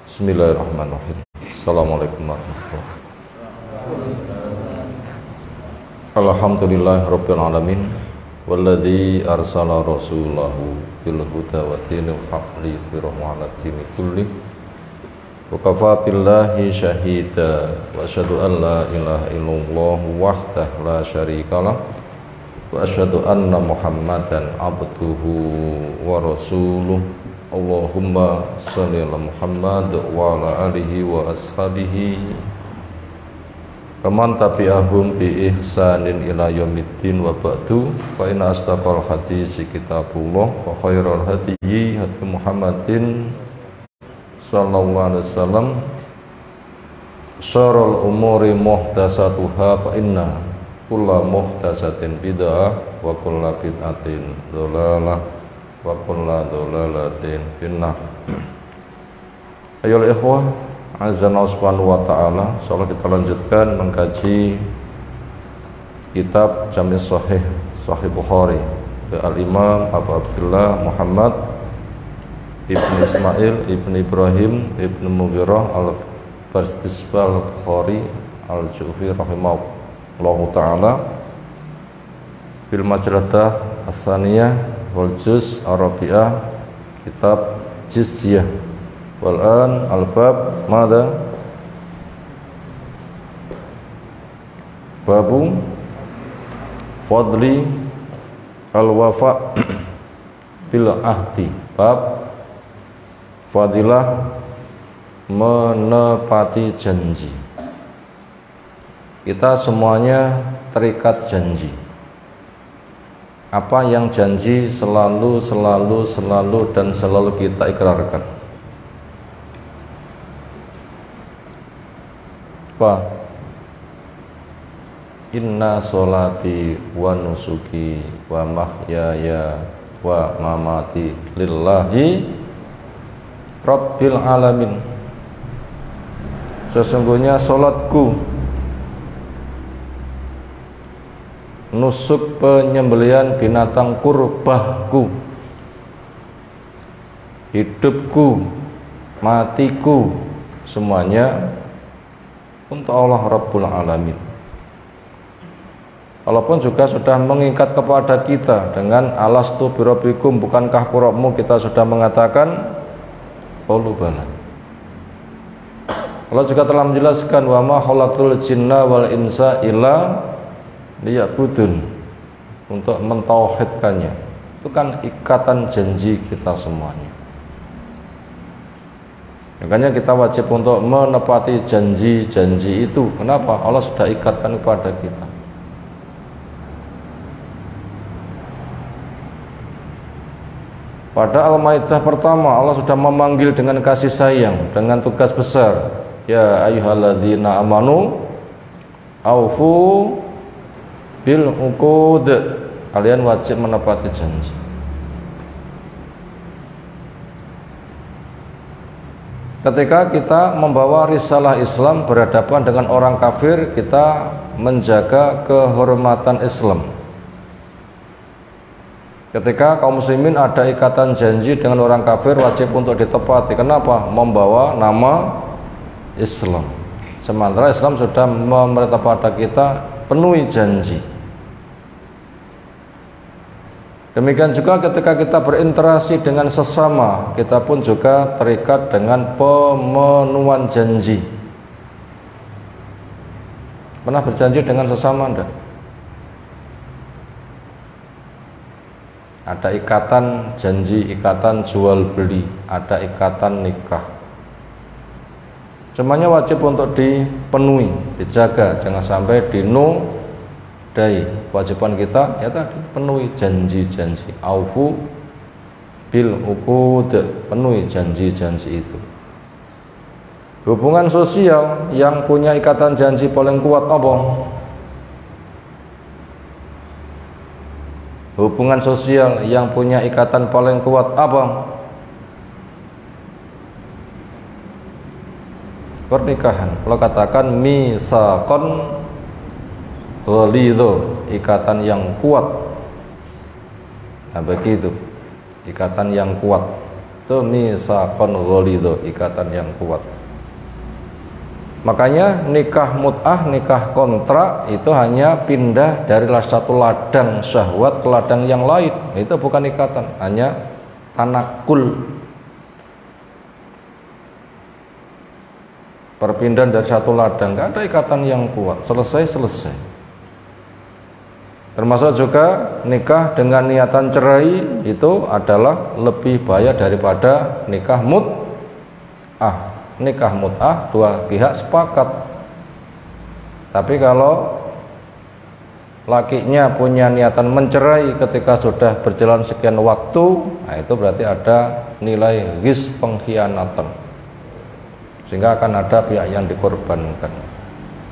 Bismillahirrahmanirrahim. Assalamualaikum warahmatullahi wabarakatuh. Alhamdulillahirabbil alamin walladzi arsala rasulahu bil huda wa dinil haqqi liyudhhirahu 'ala dini kulli wa kafaa billahi syahida wa asyhadu an la ilaha illallah wahdahu la syarikalah wa asyhadu anna Muhammadan abduhu wa rasuluh. Allahumma shalli ala Muhammad wa ala alihi wa ashabihi kaman tabi'ahum bi ihsanin ila yaumiddin wa ba'du. Fa inna asdaqal hadisi kitabullah wa khairal hadyi hadi Muhammadin sallallahu alaihi wasallam. Syarrul umuri muhdatsatuha fa inna kulla muhdatsatin bid'ah wa kulla bid'atin dhalalah wa kullu dhalalatin finnar. Ayolah ikhwah, azza subhanahu wa ta'ala, insyaallah kita lanjutkan mengkaji kitab Jami' Sahih Bukhari Al-Imam Abu Abdullah Muhammad Ibn Ismail Ibn Ibrahim Ibn Mughirah Al-Barzisbah Al-Bukhari Al-Ju'fi rahimahullahu ta'ala bil majradah as-saniyah wal juz Arabiah kitab jizyah wal an al-bab mada babu fadli al-wafa bil ahdi, bab fadilah menepati janji. Kita semuanya terikat janji. Apa yang janji selalu dan selalu kita ikrarkan. Apa? Inna sholati wa nusuki wa mahyaya wa mamati lillahi rabbil alamin. Sesungguhnya sholatku, nusuk penyembelihan binatang kurbahku, hidupku, matiku, semuanya untuk Allah Rabbul Alamin. Walaupun juga sudah mengikat kepada kita dengan alastu birabbikum, bukankah Rabbmu, kita sudah mengatakan qalu bala. Allah juga telah menjelaskan wa ma khalaqtul jinna wal insa illa liya'budun, untuk mentauhidkannya. Itu kan ikatan janji kita semuanya. Makanya kita wajib untuk menepati janji-janji itu. Kenapa? Allah sudah ikatkan kepada kita. Pada Al-Maidah pertama Allah sudah memanggil dengan kasih sayang, dengan tugas besar. Ya ayyuhalladzina amanu aufu bil uqud, kalian wajib menepati janji. Ketika kita membawa risalah Islam berhadapan dengan orang kafir, kita menjaga kehormatan Islam. Ketika kaum muslimin ada ikatan janji dengan orang kafir, wajib untuk ditepati. Kenapa? Membawa nama Islam. Sementara Islam sudah memerintah pada kita penuhi janji. Demikian juga ketika kita berinteraksi dengan sesama, kita pun juga terikat dengan pemenuhan janji. Pernah berjanji dengan sesama enggak? Ada ikatan janji, ikatan jual beli, ada ikatan nikah. Semuanya wajib untuk dipenuhi, dijaga, jangan sampai dinodai. Kewajiban kita ya tadi, penuhi janji-janji, aufu bil uqud, penuhi janji-janji itu. Hubungan sosial yang punya ikatan janji paling kuat apa? Hubungan sosial yang punya ikatan paling kuat apa? Pernikahan. Kalau katakan misaqan ghalidho, ikatan yang kuat. Nah begitu, ikatan yang kuat. Itu mitsaqan ghalidha, ikatan yang kuat. Makanya nikah mut'ah, nikah kontrak itu hanya pindah dari satu ladang syahwat ke ladang yang lain. Itu bukan ikatan, hanya tanakul. Perpindahan dari satu ladang, nggak ada ikatan yang kuat. Selesai. Termasuk juga nikah dengan niatan cerai itu adalah lebih bahaya daripada nikah mut'ah. Nikah mut'ah dua pihak sepakat. Tapi kalau lakinya punya niatan mencerai ketika sudah berjalan sekian waktu, nah itu berarti ada nilai ghis, pengkhianatan, sehingga akan ada pihak yang dikorbankan.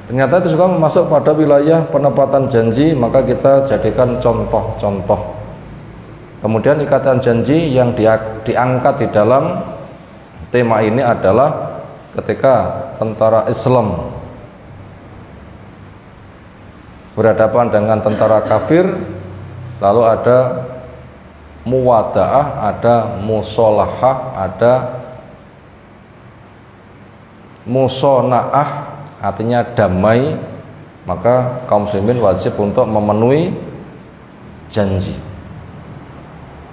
Ternyata itu juga masuk pada wilayah penepatan janji, maka kita jadikan contoh-contoh. Kemudian ikatan janji yang diangkat di dalam tema ini adalah ketika tentara Islam berhadapan dengan tentara kafir, lalu ada muwada'ah, ada musolahah, ada musona'ah, artinya damai. Maka kaum muslimin wajib untuk memenuhi janji.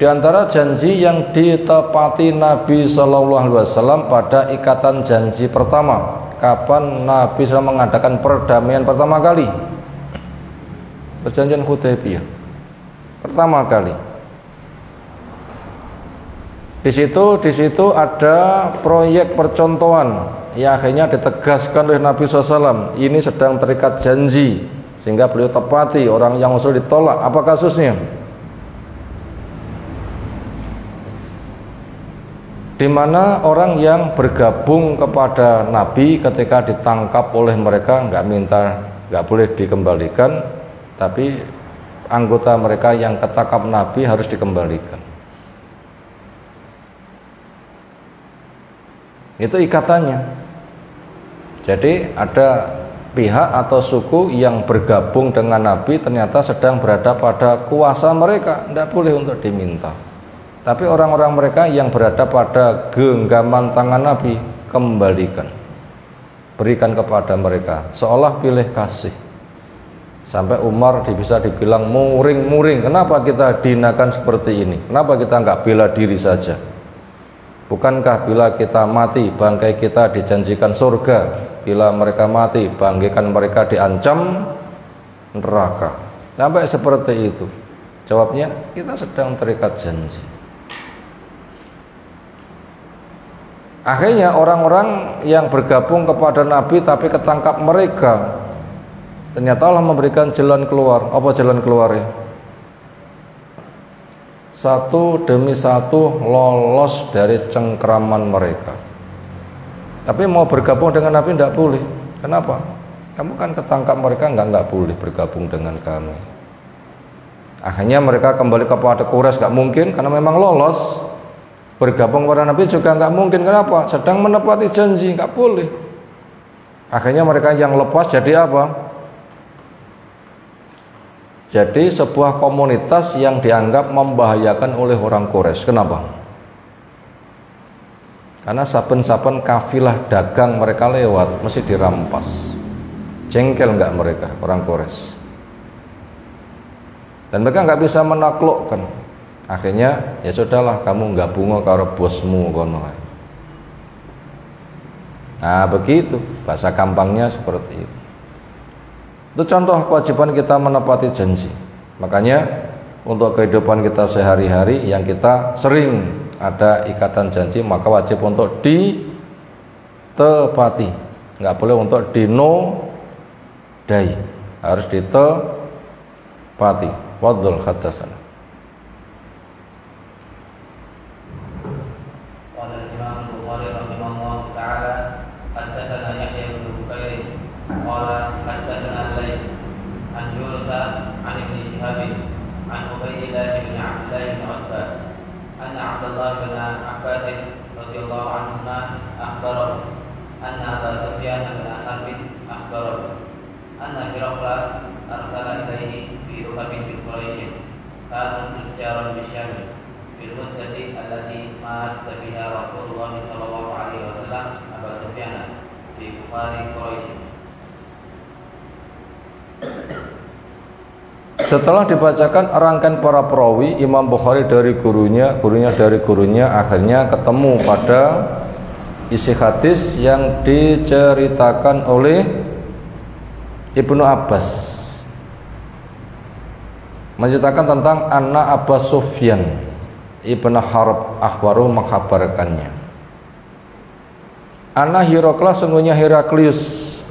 Di antara janji yang ditepati Nabi SAW pada ikatan janji pertama, kapan Nabi SAW mengadakan perdamaian pertama kali? Perjanjian Hudaybiyah pertama kali. Di situ ada proyek percontohan yang akhirnya ditegaskan oleh Nabi SAW. Ini sedang terikat janji, sehingga beliau tepati. Orang yang usul ditolak. Apa kasusnya? Di mana orang yang bergabung kepada Nabi ketika ditangkap oleh mereka nggak boleh dikembalikan, tapi anggota mereka yang ketangkap Nabi harus dikembalikan. Itu ikatannya. Jadi ada pihak atau suku yang bergabung dengan Nabi ternyata sedang berada pada kuasa mereka, tidak boleh untuk diminta. Tapi orang-orang mereka yang berada pada genggaman tangan Nabi, kembalikan, berikan kepada mereka, seolah pilih kasih. Sampai Umar bisa dibilang muring-muring. Kenapa kita dihinakan seperti ini? Kenapa kita nggak bela diri saja? Bukankah bila kita mati, bangkai kita dijanjikan surga? Bila mereka mati, bangkaikan mereka diancam neraka. Sampai seperti itu. Jawabnya, kita sedang terikat janji. Akhirnya orang-orang yang bergabung kepada Nabi tapi ketangkap mereka, ternyata Allah memberikan jalan keluar. Apa jalan keluarnya? Satu demi satu lolos dari cengkraman mereka. Tapi mau bergabung dengan Nabi tidak boleh. Kenapa? Kamu kan ketangkap mereka, nggak boleh bergabung dengan kami. Akhirnya mereka kembali kepada Quraisy, nggak mungkin karena memang lolos. Bergabung kepada Nabi juga nggak mungkin. Kenapa? Sedang menepati janji, nggak boleh. Akhirnya mereka yang lepas jadi apa? Jadi sebuah komunitas yang dianggap membahayakan oleh orang Quraisy. Kenapa? Karena saben-saben kafilah dagang mereka lewat mesti dirampas. Jengkel nggak mereka orang Quraisy? Dan mereka nggak bisa menaklukkan. Akhirnya ya sudahlah, kamu gabung karo bosmu kono. Nah begitu, bahasa gampangnya seperti itu. Itu contoh kewajiban kita menepati janji. Makanya untuk kehidupan kita sehari-hari yang kita sering ada ikatan janji, maka wajib untuk ditepati. Nggak boleh untuk dinodai, harus ditepati. Wadul khatasan. fil muddati allati mat biha Rasulullah sallallahu alaihi wasallam Abu Sufyan fi kufari Quraisy. Setelah dibacakan rangkaian para perawi, Imam Bukhari dari gurunya dari gurunya, akhirnya ketemu pada isi hadis yang diceritakan oleh Ibnu Abbas, menceritakan tentang anak Abu Sufyan Ibn Harb akhbaru menghabarkannya. Anak Heraklius, sungguhnya Heraklius,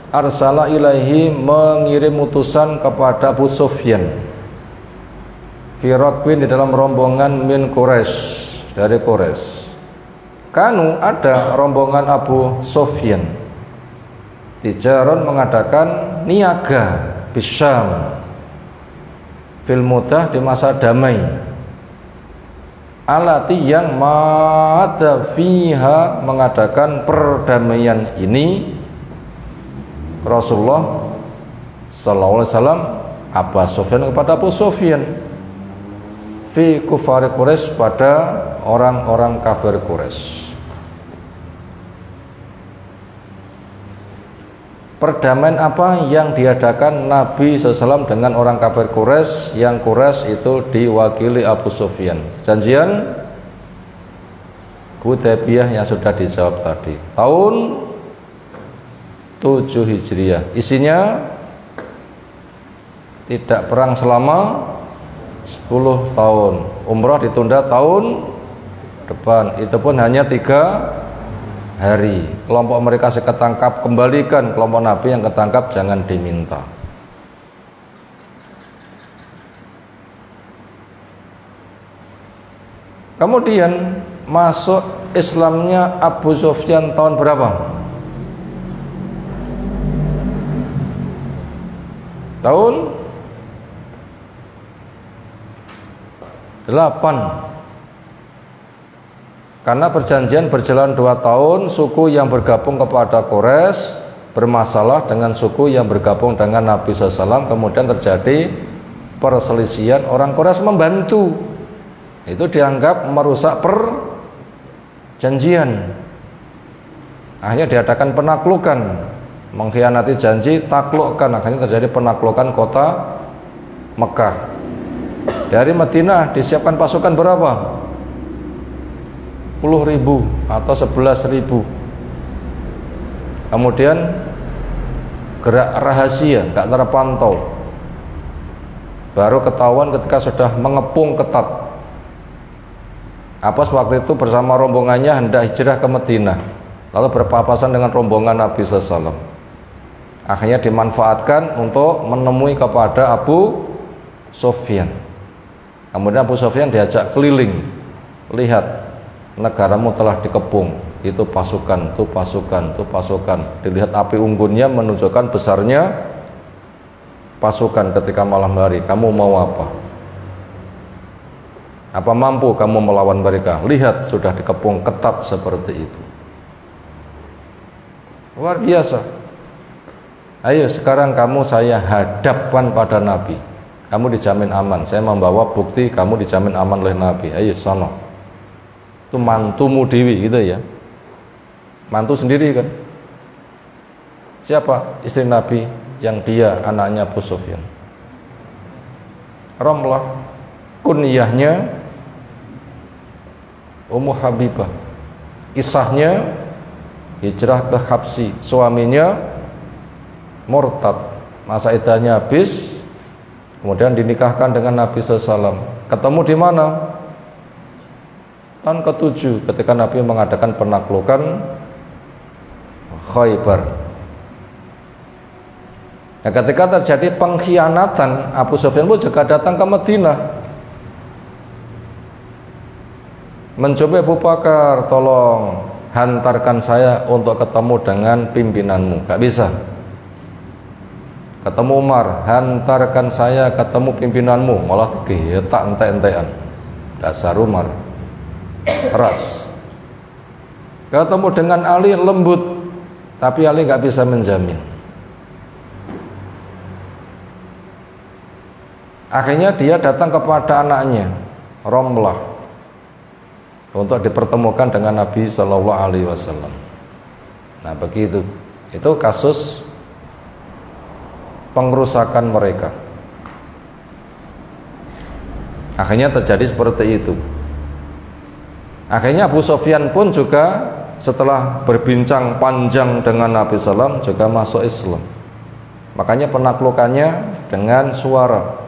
arsala ilaihi mengirim utusan kepada Abu Sufyan fi rakwin di dalam rombongan min Quraisy, dari Quraisy. Kanu ada rombongan Abu Sufyan tijaron mengadakan niaga bisyam fil mudah di masa damai, alati yang ma'adha fiha mengadakan perdamaian ini Rasulullah sallallahu alaihi wasallam Abu Sufyan kepada Abu Sufyan fi kufari Quraisy pada orang-orang kafir Quraisy. Perdamaian apa yang diadakan Nabi SAW dengan orang kafir Quraisy, yang Quraisy itu diwakili Abu Sufyan? Janjian Hudaybiyah yang sudah dijawab tadi, tahun 7 Hijriah. Isinya tidak perang selama 10 tahun, umrah ditunda tahun depan, itu pun hanya 3 hari. Kelompok mereka ketangkap, kembalikan. Kelompok Nabi yang ketangkap jangan diminta. Kemudian masuk Islamnya Abu Sufyan tahun berapa? Tahun 8. Karena perjanjian berjalan 2 tahun, suku yang bergabung kepada Quraisy bermasalah dengan suku yang bergabung dengan Nabi SAW. Kemudian terjadi perselisihan, orang Quraisy membantu. Itu dianggap merusak perjanjian. Akhirnya diadakan penaklukan, mengkhianati janji, taklukkan. Akhirnya terjadi penaklukan kota Mekah. Dari Madinah disiapkan pasukan berapa? 10.000 atau 11.000. Kemudian gerak rahasia, tak terpantau, baru ketahuan ketika sudah mengepung ketat. Abbas waktu itu bersama rombongannya hendak hijrah ke Madinah, lalu berpapasan dengan rombongan Nabi SAW. Akhirnya dimanfaatkan untuk menemui kepada Abu Sufyan. Kemudian Abu Sufyan diajak keliling, lihat negaramu telah dikepung, itu pasukan, itu pasukan, itu pasukan. Dilihat api unggunnya menunjukkan besarnya pasukan ketika malam hari. Kamu mau apa? Apa mampu kamu melawan mereka? Lihat, sudah dikepung ketat seperti itu. Luar biasa. Ayo sekarang kamu saya hadapkan pada Nabi. Kamu dijamin aman. Saya membawa bukti kamu dijamin aman oleh Nabi. Ayo sono. Itu mantumu dewi gitu ya, mantu sendiri kan. Siapa? Istri Nabi yang dia anaknya Abu Sufyan, Ramlah, kunyahnya Ummu Habibah. Kisahnya hijrah ke Habsi, suaminya murtad, masa iddahnya habis, kemudian dinikahkan dengan Nabi SAW. Ketemu di mana? Tahun ke-7 ketika Nabi mengadakan penaklukan Khaybar. Nah, ketika terjadi pengkhianatan, Abu Sufyan pun juga datang ke Madinah, mencoba Abu Bakar, tolong hantarkan saya untuk ketemu dengan pimpinanmu. Gak bisa. Ketemu Umar, hantarkan saya ketemu pimpinanmu, malah getak ente-entean. Dasar Umar keras. Ketemu dengan Ali lembut, tapi Ali nggak bisa menjamin. Akhirnya dia datang kepada anaknya Ramlah, untuk dipertemukan dengan Nabi Shallallahu Alaihi Wasallam. Nah begitu, itu kasus pengerusakan mereka. Akhirnya terjadi seperti itu. Akhirnya Abu Sufyan pun juga setelah berbincang panjang dengan Nabi SAW juga masuk Islam. Makanya penaklukannya dengan suara.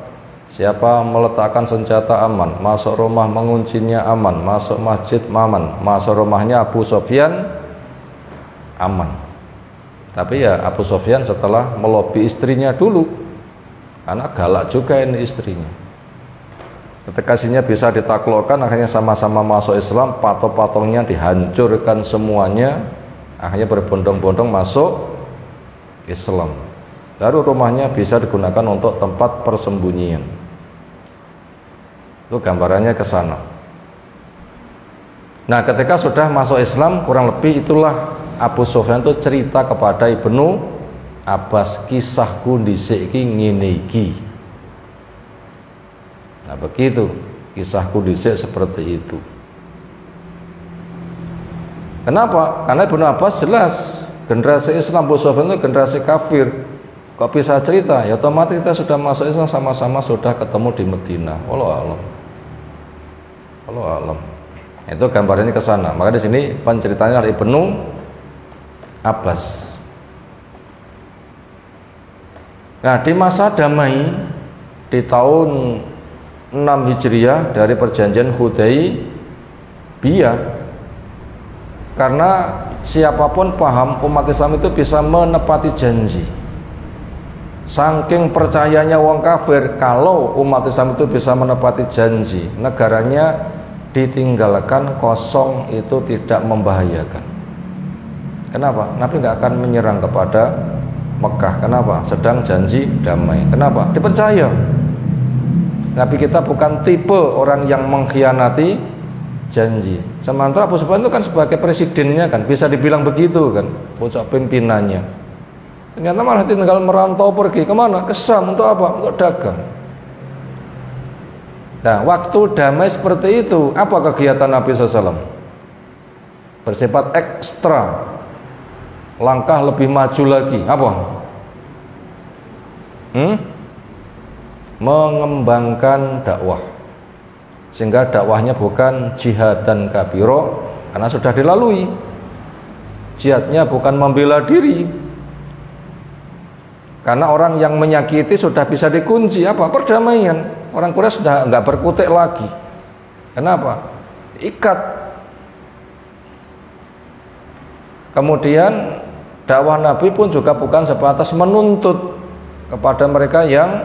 Siapa meletakkan senjata aman, masuk rumah menguncinya aman, masuk masjid aman, masuk rumahnya Abu Sufyan aman. Tapi ya Abu Sufyan setelah melobi istrinya dulu, karena galak juga ini istrinya. Ketika istrinya bisa ditaklukkan, akhirnya sama-sama masuk Islam, patok-patoknya dihancurkan semuanya, akhirnya berbondong-bondong masuk Islam. Baru rumahnya bisa digunakan untuk tempat persembunyian. Itu gambarannya ke sana. Nah, ketika sudah masuk Islam, kurang lebih itulah Abu Sufyan itu cerita kepada Ibnu Abbas, kisahku dhisik iki ngene iki. Nah, begitu kisahku dhisik seperti itu. Kenapa? Karena Ibnu Abbas jelas generasi Islam, Abu Sufyan itu generasi kafir. Kok bisa cerita? Ya otomatis kita sudah masuk Islam, sama-sama sudah ketemu di Madinah. Wallahu a'lam. Wallahu a'lam. Itu gambarnya ke sana. Maka di sini penceritanya dari Ibnu Abbas. Nah, di masa damai di tahun 6 Hijriah dari perjanjian Hudaybiyah, karena siapapun paham umat Islam itu bisa menepati janji. Saking percayanya wong kafir kalau umat Islam itu bisa menepati janji, negaranya ditinggalkan kosong itu tidak membahayakan. Kenapa? Nabi nggak akan menyerang kepada Mekah. Kenapa? Sedang janji damai. Kenapa? Dipercaya. Nabi kita bukan tipe orang yang mengkhianati janji. Sementara Abu Sufyan itu kan sebagai presidennya kan, bisa dibilang begitu kan, pucuk pimpinannya. Ternyata malah tinggal merantau pergi kemana? Ke Syam untuk apa? Untuk dagang. Nah, waktu damai seperti itu, apa kegiatan Nabi SAW? Bersifat ekstra, langkah lebih maju lagi. Apa? Mengembangkan dakwah, sehingga dakwahnya bukan jihad dan kabiro, karena sudah dilalui. Jihadnya bukan membela diri, karena orang yang menyakiti sudah bisa dikunci. Apa? Perdamaian. Orang Quraisy sudah nggak berkutik lagi. Kenapa? Ikat. Kemudian dakwah Nabi pun juga bukan sebatas menuntut kepada mereka yang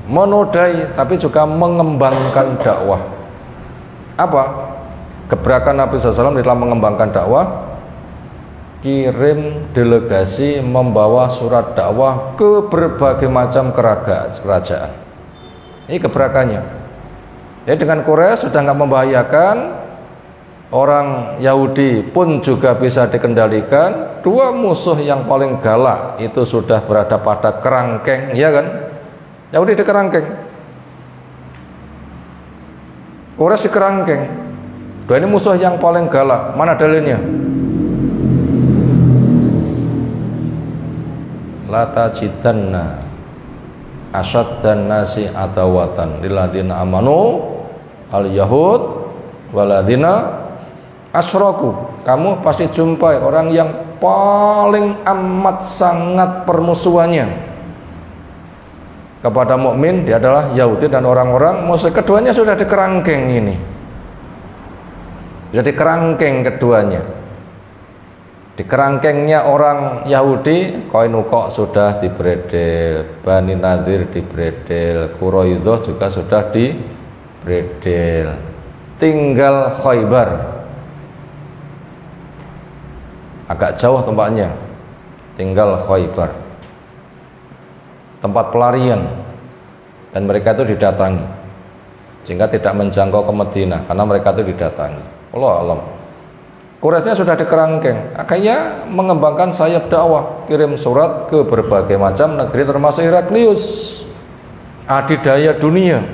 menodai, tapi juga mengembangkan dakwah. Apa? Gebrakan Nabi SAW dalam mengembangkan dakwah, kirim delegasi membawa surat dakwah ke berbagai macam kerajaan. Ini gebrakannya. Jadi dengan Quraisy sudah nggak membahayakan, orang Yahudi pun juga bisa dikendalikan. Dua musuh yang paling galak itu sudah berada pada kerangkeng, ya kan? Yahudi di kerangkeng, Quraisy di kerangkeng. Dua ini musuh yang paling galak. Mana dalilnya? La tajidanna asyaddan nasi adawatan lilladzina amanu al-yahud waladzina asyraku. Kamu pasti jumpai orang yang paling amat sangat permusuhannya kepada mukmin, dia adalah Yahudi dan orang-orang musuh. Keduanya sudah dikerangkeng ini. Jadi kerangkeng keduanya. Di kerangkengnya orang Yahudi, Qainuqa sudah dibredel, Bani Nadir dibredel, Quraidah juga sudah dibredel. Tinggal Khaybar. Agak jauh tempatnya. Tinggal Khaybar. Tempat pelarian. Dan mereka itu didatangi. Sehingga tidak menjangkau ke Madinah karena mereka itu didatangi. Wallahu a'lam. Quraisynya sudah dikerangkeng, akhirnya mengembangkan sayap dakwah, kirim surat ke berbagai macam negeri termasuk Heraklius, adidaya dunia.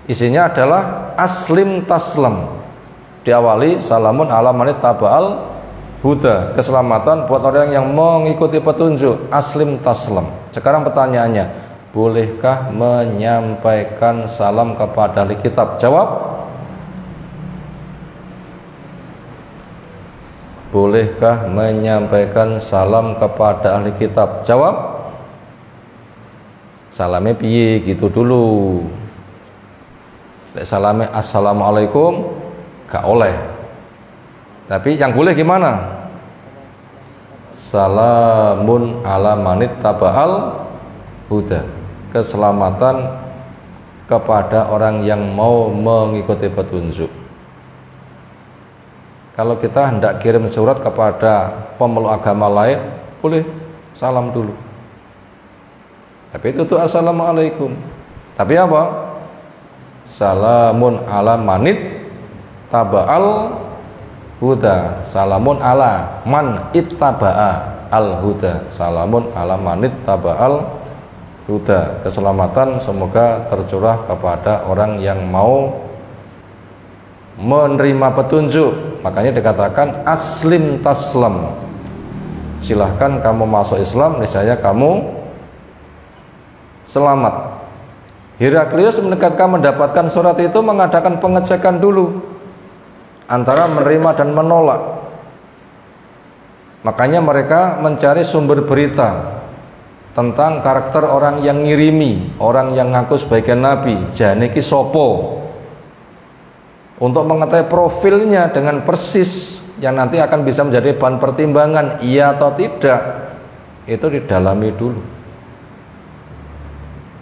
Isinya adalah aslim taslam. Diawali salamun ala man ittaba'al huda, keselamatan buat orang yang mengikuti petunjuk, aslim taslam. Sekarang pertanyaannya, bolehkah menyampaikan salam kepada ahli kitab? Jawab. Bolehkah menyampaikan salam kepada ahli kitab? Jawab. Salamnya piye gitu dulu. Salamnya assalamualaikum gak oleh. Tapi yang boleh gimana? Salamun ala manit taba'al huda, keselamatan kepada orang yang mau mengikuti petunjuk. Kalau kita hendak kirim surat kepada pemeluk agama lain, boleh salam dulu. Tapi itu tuh assalamualaikum. Tapi apa? Salamun ala manit taba'al huda, salamun ala man ittaba'a al huda, salamun ala man ittaba'al huda, keselamatan semoga tercurah kepada orang yang mau menerima petunjuk. Makanya dikatakan aslim taslam, silahkan kamu masuk Islam, niscaya kamu selamat. Heraklius ketika mendapatkan surat itu mengadakan pengecekan dulu antara menerima dan menolak. Makanya mereka mencari sumber berita tentang karakter orang yang ngirimi, orang yang ngaku sebagai nabi, jane iki sopo, untuk mengetahui profilnya dengan persis yang nanti akan bisa menjadi bahan pertimbangan iya atau tidak. Itu didalami dulu.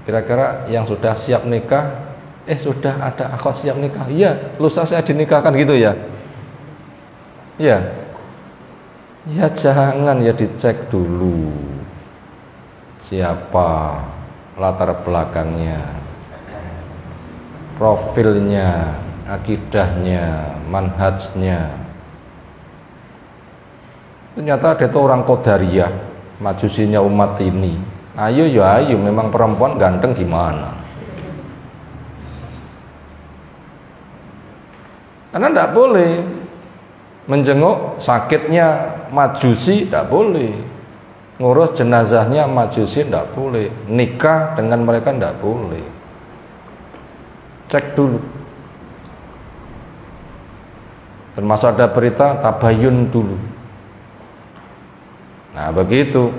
Kira-kira yang sudah siap nikah, sudah ada akhwat siap nikah, iya lusa saya dinikahkan gitu ya. Ya jangan, ya dicek dulu siapa latar belakangnya, profilnya, akidahnya, manhajnya. Ternyata dia itu orang Qadariyah, majusinya umat ini. Ayo ya ayo, memang perempuan ganteng gimana? Karena tidak boleh menjenguk sakitnya majusi, tidak boleh ngurus jenazahnya majusi, tidak boleh nikah dengan mereka, tidak boleh. Cek dulu. Termasuk ada berita tabayun dulu. Nah begitu.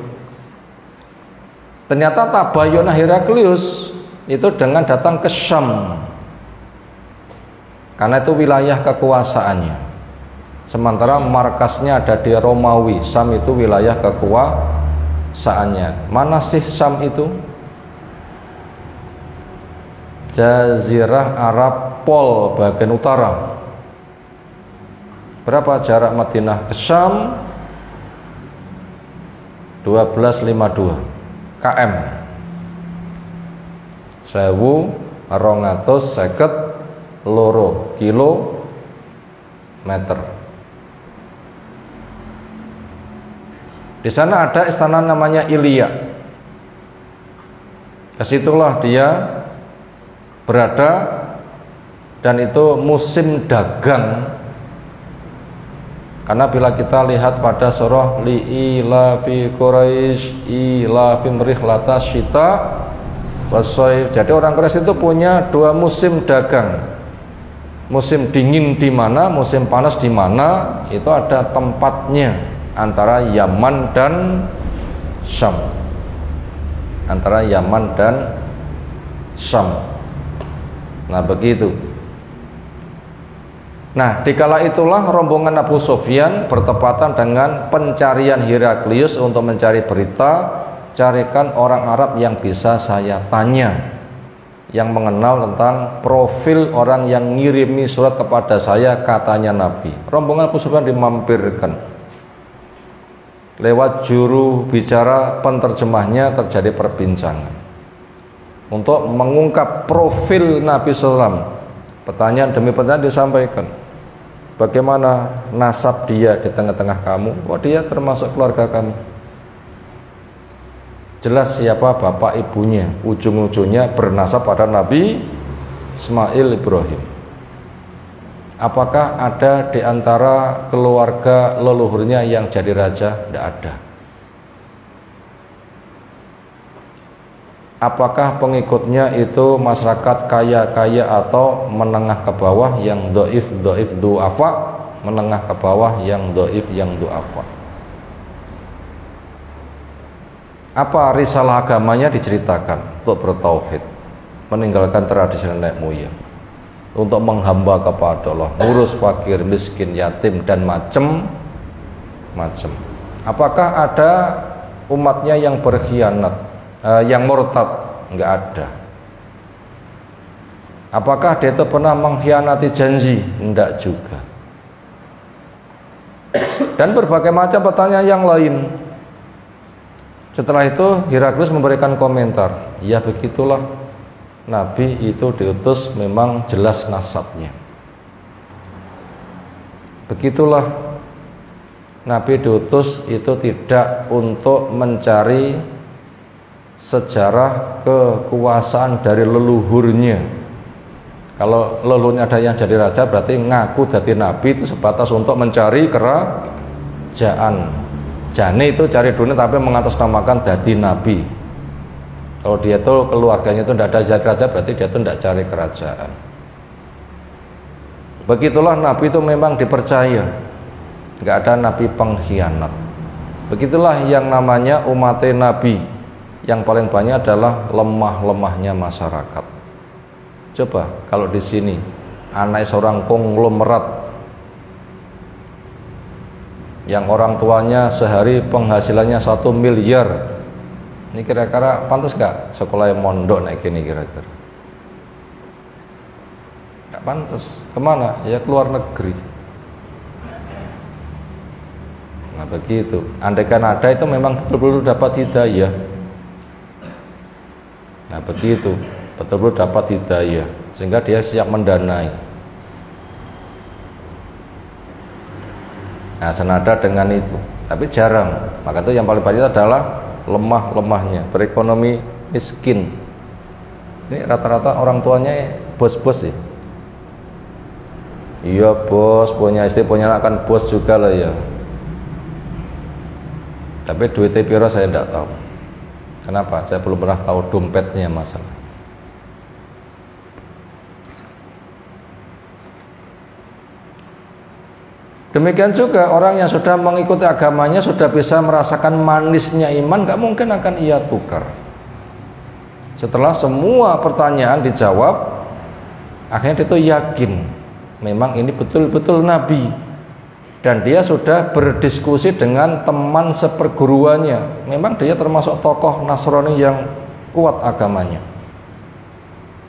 Ternyata tabayun Heraklius itu dengan datang ke Syam, karena itu wilayah kekuasaannya. Sementara markasnya ada di Romawi. Syam itu wilayah kekuasaannya. Mana sih Syam itu? Jazirah Arab Pol bagian utara. Berapa jarak Madinah ke Syam? 1252 km, 1252 kilometer. Di sana ada istana namanya Ilya. Kesitulah dia berada, dan itu musim dagang. Karena bila kita lihat pada surah li'ilafi Quraisy ilafim rihlata syita wassaif, jadi orang Quraisy itu punya dua musim dagang. Musim dingin di mana, musim panas di mana, itu ada tempatnya antara Yaman dan Syam. Antara Yaman dan Syam. Nah begitu. Nah, dikala itulah rombongan Abu Sufyan bertepatan dengan pencarian Heraklius untuk mencari berita, carikan orang Arab yang bisa saya tanya, yang mengenal tentang profil orang yang ngirimi surat kepada saya, katanya Nabi. Rombongan Abu Sufyan dimampirkan. Lewat juru bicara penterjemahnya terjadi perbincangan untuk mengungkap profil Nabi SAW. Pertanyaan demi pertanyaan disampaikan. Bagaimana nasab dia di tengah-tengah kamu? Oh, dia termasuk keluarga kami. Jelas siapa bapak ibunya, ujung-ujungnya bernasab pada Nabi Ismail Ibrahim. Apakah ada di antara keluarga leluhurnya yang jadi raja? Tidak ada. Apakah pengikutnya itu masyarakat kaya-kaya atau menengah ke bawah yang doif du'afa, menengah ke bawah yang doif yang du'afa? Apa risalah agamanya diceritakan untuk bertauhid, meninggalkan tradisi nenek moyang, untuk menghamba kepada Allah, ngurus fakir, miskin, yatim dan macem-macem. Apakah ada umatnya yang berkhianat, yang murtad? Enggak ada. Apakah dia itu pernah mengkhianati janji? Enggak juga. Dan berbagai macam pertanyaan yang lain. Setelah itu Heraklius memberikan komentar, ya begitulah, Nabi itu diutus memang jelas nasabnya. Begitulah, Nabi diutus itu tidak untuk mencari sejarah kekuasaan dari leluhurnya. Kalau leluhurnya ada yang jadi raja, berarti ngaku jadi Nabi itu sebatas untuk mencari kerajaan. Jane itu cari dunia tapi mengatasnamakan jadi Nabi. Kalau dia itu keluarganya itu tidak ada jadi raja, berarti dia itu tidak cari kerajaan. Begitulah Nabi itu memang dipercaya, nggak ada Nabi pengkhianat. Begitulah yang namanya umat Nabi. Yang paling banyak adalah lemah-lemahnya masyarakat. Coba kalau di sini anak seorang konglomerat yang orang tuanya sehari penghasilannya 1 miliar, ini kira-kira pantas gak sekolah yang mondok naik ini kira-kira? Gak pantas. Kemana? Ya keluar negeri. Nah begitu. Andaikan ada itu memang betul-betul dapat hidayah. Nah begitu, betul-betul dapat hidayah sehingga dia siap mendanai. Nah senada dengan itu, tapi jarang. Maka itu yang paling banyak adalah lemah-lemahnya, berekonomi miskin. Ini rata-rata orang tuanya bos-bos ya. Iya bos, punya istri, punya anak, kan bos juga lah ya. Tapi duitnya piro saya tidak tahu. Kenapa? Saya belum pernah tahu dompetnya masalah. Demikian juga orang yang sudah mengikuti agamanya, sudah bisa merasakan manisnya iman, gak mungkin akan ia tukar. Setelah semua pertanyaan dijawab, akhirnya dia itu yakin memang ini betul-betul Nabi. Dan dia sudah berdiskusi dengan teman seperguruannya. Memang dia termasuk tokoh Nasrani yang kuat agamanya.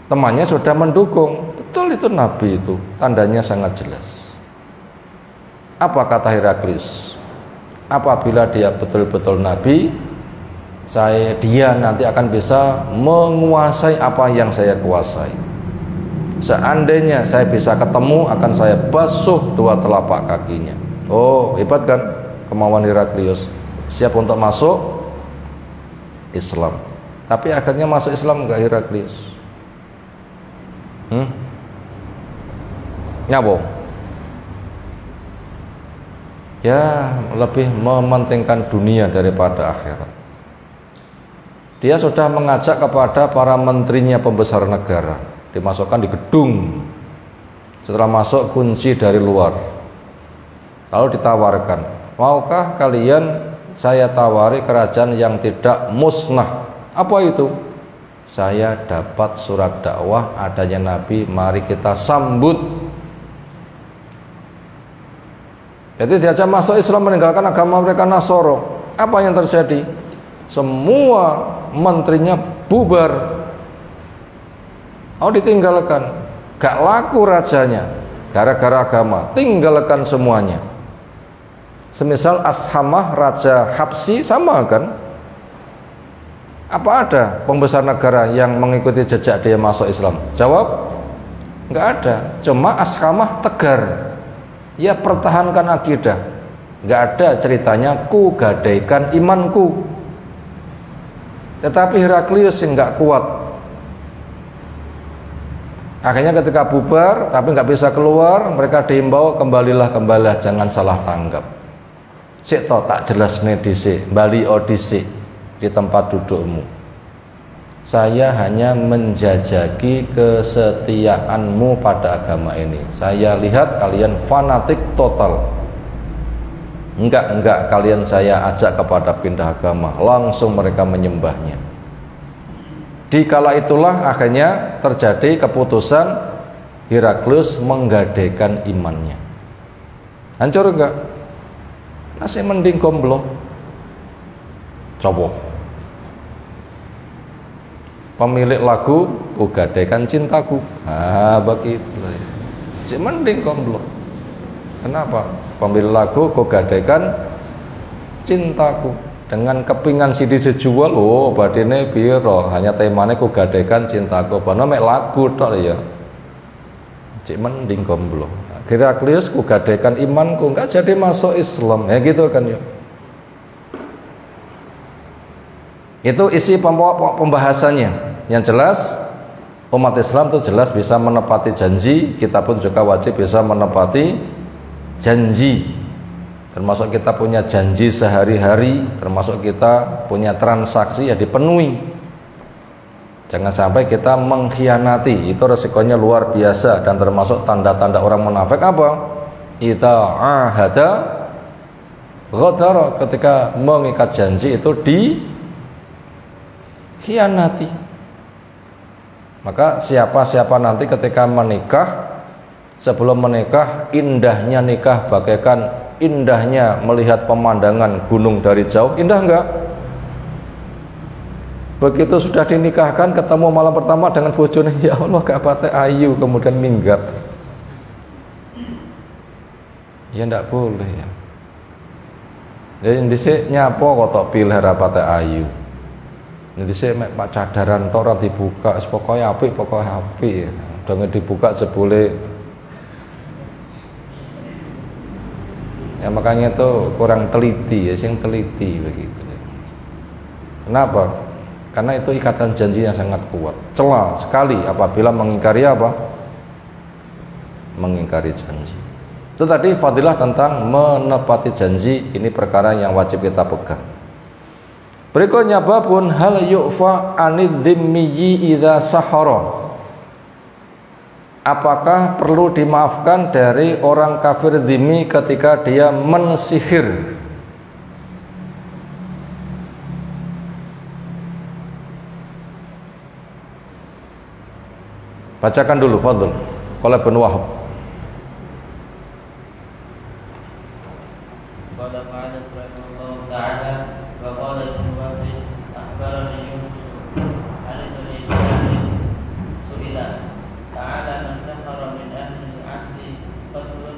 Temannya sudah mendukung, betul itu Nabi itu, tandanya sangat jelas. Apa kata Heraklius? Apabila dia betul-betul Nabi, dia nanti akan bisa menguasai apa yang saya kuasai. Seandainya saya bisa ketemu, akan saya basuh 2 telapak kakinya. Oh, hebat kan kemauan Heraklius. Siap untuk masuk Islam. Tapi akhirnya masuk Islam enggak Heraklius? Nyabo? Ya, lebih mementingkan dunia daripada akhirat. Dia sudah mengajak kepada para menterinya pembesar negara, dimasukkan di gedung. Setelah masuk kunci dari luar, lalu ditawarkan, maukah kalian saya tawari kerajaan yang tidak musnah? Apa itu? Saya dapat surat dakwah adanya Nabi, mari kita sambut. Jadi diajak masuk Islam, meninggalkan agama mereka Nasoro. Apa yang terjadi? Semua menterinya bubar. Oh, ditinggalkan. Gak laku rajanya gara-gara agama, tinggalkan semuanya. Semisal Ashamah Raja Habsyi sama kan? Apa ada pembesar negara yang mengikuti jejak dia masuk Islam? Jawab, nggak ada. Cuma Ashamah tegar, ya pertahankan akidah. Nggak ada ceritanya ku gadaikan imanku. Tetapi Heraklius yang nggak kuat, Akhirnya ketika bubar tapi nggak bisa keluar, mereka diimbau kembalilah, jangan salah tanggap. Sik to tak jelasne dhisik, bali dhisik di tempat dudukmu. Saya hanya menjajaki kesetiaanmu pada agama ini. Saya lihat kalian fanatik total. Enggak, kalian saya ajak kepada pindah agama. Langsung mereka menyembahnya. Di kala itulah akhirnya terjadi keputusan Heraklius menggadaikan imannya. Hancur enggak? Masih mending gombloh. Coba. Pemilik lagu, ku gadaikan cintaku. Begitu. Masih mending gombloh. Kenapa? Pemilik lagu, ku gadaikan cintaku. Dengan kepingan CD dijual, badine piro, hanya temanya ku gadaikan cintaku. Padahal mek lagu tok ya. Cik mending gombloh. Heraklius ku gadaikan imanku, enggak jadi masuk Islam. Ya gitu kan ya. Itu isi pembahasannya. Yang jelas umat Islam itu jelas bisa menepati janji, kita pun juga wajib bisa menepati janji. Termasuk kita punya janji sehari-hari, termasuk kita punya transaksi ya dipenuhi. Jangan sampai kita mengkhianati, itu resikonya luar biasa. Dan termasuk tanda-tanda orang munafik apa? Idza ahada ghadara, ketika mengikat janji itu dikhianati. Maka siapa-siapa nanti ketika menikah, sebelum menikah indahnya nikah bagaikan indahnya melihat pemandangan gunung dari jauh. Indah enggak? Begitu sudah dinikahkan, ketemu malam pertama dengan bojone, ya Allah gak pate ayu, kemudian minggat. Ya enggak boleh ya. Jadi dhisik nyapo kok tok pilih rapate ayu. Dhisik mek pak cadaran tok ora dibuka, pokoke apik, ya. Dengan dibuka jebule. Ya makanya itu kurang teliti ya, sing teliti begitu. Kenapa? Karena itu ikatan janji yang sangat kuat. Celah sekali apabila mengingkari apa? Mengingkari janji. Itu tadi fadilah tentang menepati janji, ini perkara yang wajib kita pegang. Berikutnya babun hal yu'fa anid dhimmiyi idza sahara. Apakah perlu dimaafkan dari orang kafir dhimmi ketika dia mensihir? Bacakan dulu, fadhil. Qala Ibnu Wahab. Qala qala rahimahullah ta'ala wa qala Ibnu Wahab akhbarani Yunus an ibn Shihab su'ila ta'ala man sahara min ahli al-'ahdi qatlun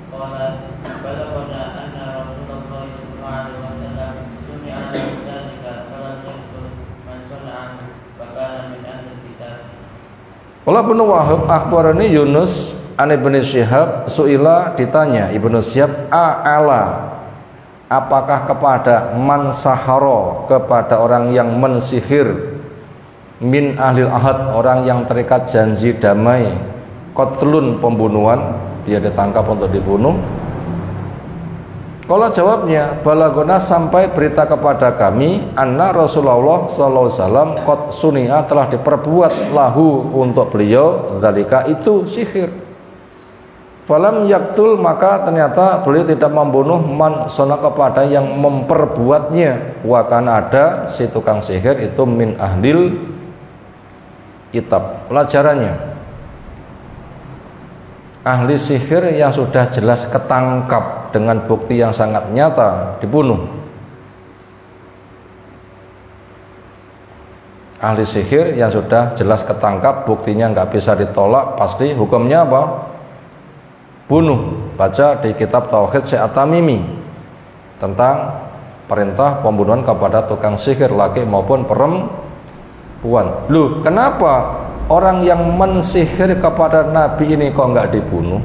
qala balaghana anna Rasulullah sallallahu alaihi wasallam sumi'a lahu dhalika falam yaqtul man sana'a wa kana min ahli al-kitab. Qala Ibnu Wahab akhbarani Yunus an ibn Shihab su'ila, ditanya Ibnu Shihab a'ala, apakah kepada man sahara, kepada orang yang mensihir, min ahlil ahad, orang yang terikat janji damai, qatlun, pembunuhan, dia ditangkap untuk dibunuh. Kalau jawabnya, balagona, sampai berita kepada kami, anna Rasulullah sallallahu alaihi wasallam qad sunia, telah diperbuat lahu, untuk beliau, dzalika, itu sihir. Falam yaktul, maka ternyata beliau tidak membunuh man sona, kepada yang memperbuatnya. Wa kana, ada si tukang sihir itu min ahlil kitab. Pelajarannya, ahli sihir yang sudah jelas ketangkap dengan bukti yang sangat nyata dibunuh. Ahli sihir yang sudah jelas ketangkap, buktinya nggak bisa ditolak, pasti hukumnya apa? Bunuh. Baca di kitab Tauhid Syekh At-Tamimi tentang perintah pembunuhan kepada tukang sihir, laki maupun perempuan. Loh, kenapa orang yang mensihir kepada Nabi ini kok nggak dibunuh?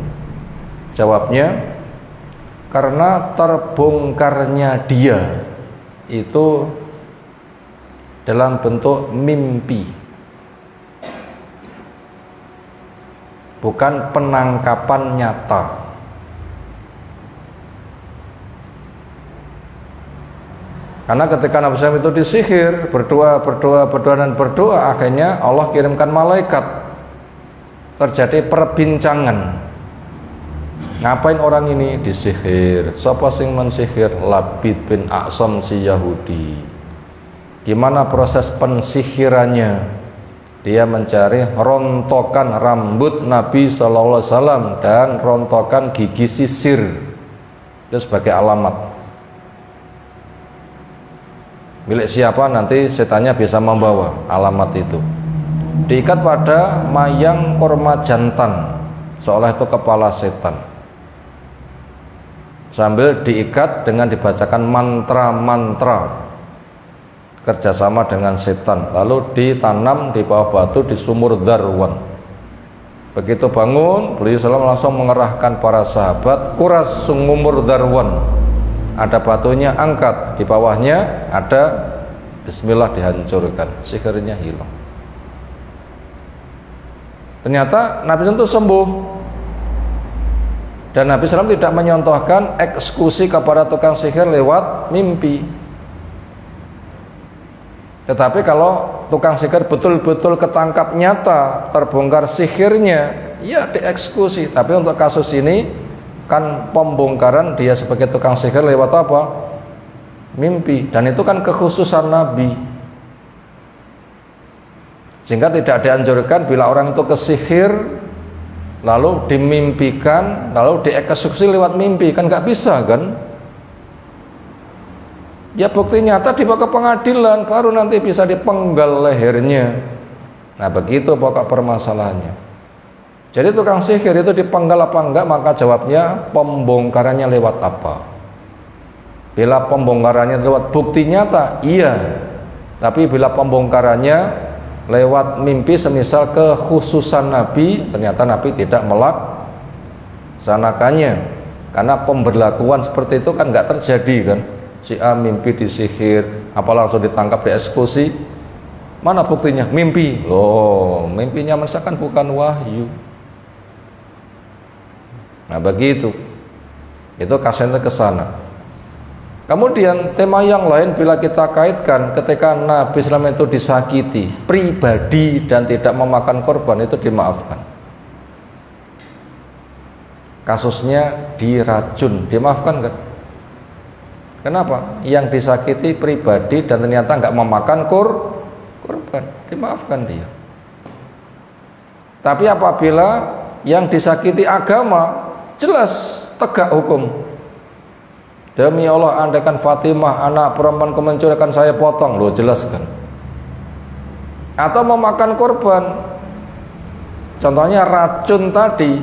Jawabnya, karena terbongkarnya dia itu dalam bentuk mimpi. bukan penangkapan nyata. Karena ketika Nabi SAW itu disihir, berdoa, akhirnya Allah kirimkan malaikat. Terjadi perbincangan. Ngapain orang ini disihir? Siapa sing mensihir? Labid bin A'sam si Yahudi. Gimana proses pensihirannya? Dia mencari rontokan rambut Nabi SAW dan rontokan gigi sisir. Itu sebagai alamat. Milik siapa nanti setannya bisa membawa alamat itu. Diikat pada mayang korma jantan, seolah itu kepala setan. Sambil diikat dengan dibacakan mantra-mantra kerjasama dengan setan. Lalu ditanam di bawah batu di sumur Darwan. Begitu bangun, beliau langsung mengerahkan para sahabat, kuras sumur Darwan. Ada batunya, angkat, di bawahnya ada bismillah, dihancurkan, sihirnya hilang. Ternyata Nabi itu sembuh. Dan Nabi SAW tidak menyontohkan eksekusi kepada tukang sihir lewat mimpi. Tetapi kalau tukang sihir betul-betul ketangkap nyata, terbongkar sihirnya, ya dieksekusi. Tapi untuk kasus ini kan pembongkaran dia sebagai tukang sihir lewat apa? Mimpi. Dan itu kan kekhususan Nabi. Sehingga tidak dianjurkan bila orang itu kesihir lalu dimimpikan, lalu dieksekusi lewat mimpi, kan nggak bisa kan? Ya bukti nyata dibawa ke pengadilan, baru nanti bisa dipenggal lehernya. Nah begitu pokok permasalahannya. Jadi tukang sihir itu dipenggal apa enggak, maka jawabnya pembongkarannya lewat apa? Bila pembongkarannya lewat bukti nyata, iya. Tapi bila pembongkarannya lewat mimpi, semisal kekhususan Nabi, ternyata Nabi tidak melaksanakannya. Karena pemberlakuan seperti itu kan enggak terjadi kan. Si A mimpi disihir, apa langsung ditangkap, dieksekusi. Mana buktinya? Mimpi. Loh, mimpinya misalkan bukan wahyu. Nah begitu, itu kasusnya ke sana. Kemudian tema yang lain bila kita kaitkan ketika Nabi SAW itu disakiti pribadi dan tidak memakan korban, itu dimaafkan. Kasusnya diracun, dimaafkan kan? Kenapa? Yang disakiti pribadi dan ternyata nggak memakan korban, dimaafkan dia. Tapi apabila yang disakiti agama, jelas tegak hukum. Demi Allah, andaikan Fatimah anak perempuanku mencuri, akan saya potong. Loh, jelaskan. Atau memakan korban, contohnya racun tadi,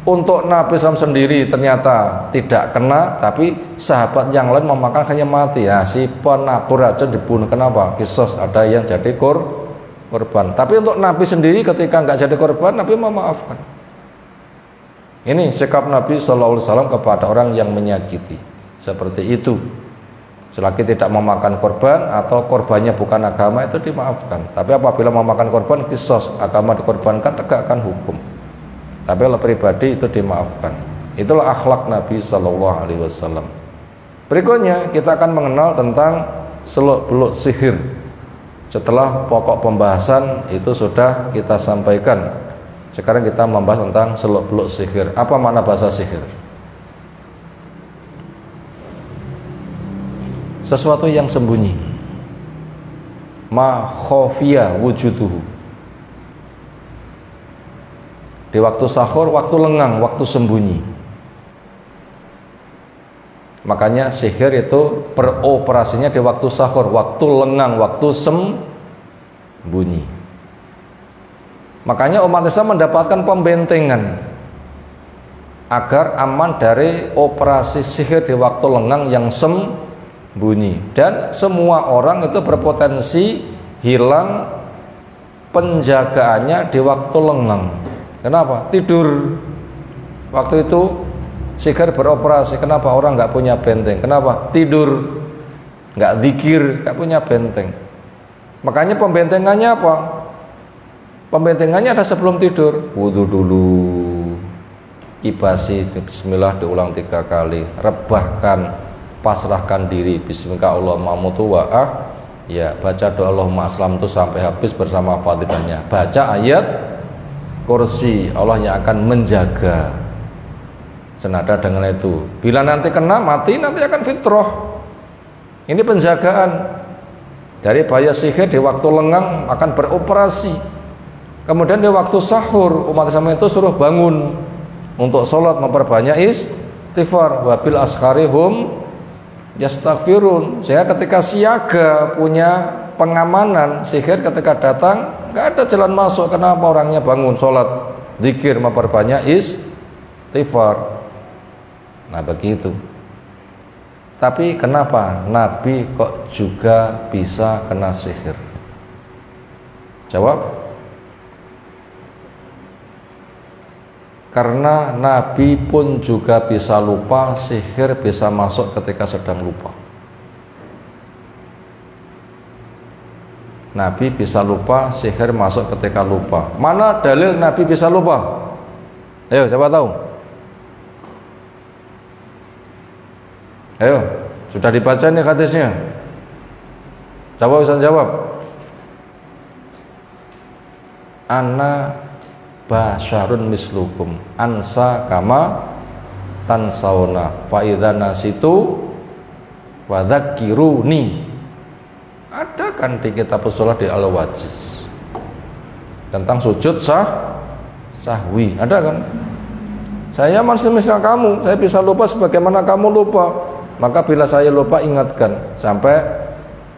untuk Nabi SAW sendiri ternyata tidak kena, tapi sahabat yang lain memakan hanya mati. Ya, si penabur racun dibunuh. Kenapa? Kisos, ada yang jadi korban. Tapi untuk Nabi sendiri ketika nggak jadi korban, Nabi memaafkan. Ini sikap Nabi SAW kepada orang yang menyakiti. Seperti itu. Selagi tidak memakan korban atau korbannya bukan agama, itu dimaafkan. Tapi apabila memakan korban, kisos, agama dikorbankan, tegakkan hukum. Tapi kalau pribadi itu dimaafkan. Itulah akhlak Nabi SAW. Berikutnya kita akan mengenal tentang seluk-beluk sihir. Setelah pokok pembahasan itu sudah kita sampaikan. Sekarang kita membahas tentang seluk-beluk sihir. Apa makna bahasa sihir? Sesuatu yang sembunyi. Ma khafiya wujuduhu. Di waktu sahur, waktu lengang, waktu sembunyi. Makanya sihir itu beroperasinya di waktu sahur, waktu lengang, waktu sembunyi. Makanya umat Islam mendapatkan pembentengan agar aman dari operasi sihir di waktu lengang yang sembunyi. Dan semua orang itu berpotensi hilang penjagaannya di waktu lengang. Kenapa? Tidur. Waktu itu sihir beroperasi. Kenapa? Orang nggak punya benteng. Kenapa? Tidur. Nggak zikir, nggak punya benteng. Makanya pembentengannya apa? Pembentengannya ada sebelum tidur. Wudu dulu, kibasi bismillah diulang 3 kali, rebahkan, pasrahkan diri, bismillah Allahumma mutu wa'ah, ya baca doa Allahumma aslam itu sampai habis bersama fatihahnya. Baca ayat kursi, Allah yang akan menjaga. Senada dengan itu, bila nanti kena mati, nanti akan fitrah. Ini penjagaan dari bahaya sihir. Di waktu lengang akan beroperasi. Kemudian di waktu sahur, umat Islam itu suruh bangun untuk sholat, memperbanyak istighfar. Wabil asharihum yastaghfirun. Sehingga ketika siaga punya pengamanan sihir, ketika datang nggak ada jalan masuk. Kenapa? Orangnya bangun sholat, zikir, memperbanyak istighfar. Nah begitu. Tapi kenapa Nabi kok juga bisa kena sihir? Jawab. Karena Nabi pun juga bisa lupa, sihir bisa masuk ketika sedang lupa. Nabi bisa lupa, sihir masuk ketika lupa. Mana dalil Nabi bisa lupa? Ayo, siapa tahu? Ayo, sudah dibaca nih hadisnya. Coba bisa jawab. Ana basyarun mislukum ansa kama tansauna fa idza nasitu wa dzakiruni. Ada kan di kitab usul di Al-Wajiz tentang sujud sahwi, ada kan? Saya masih misal kamu, saya bisa lupa sebagaimana kamu lupa. Maka bila saya lupa, ingatkan sampai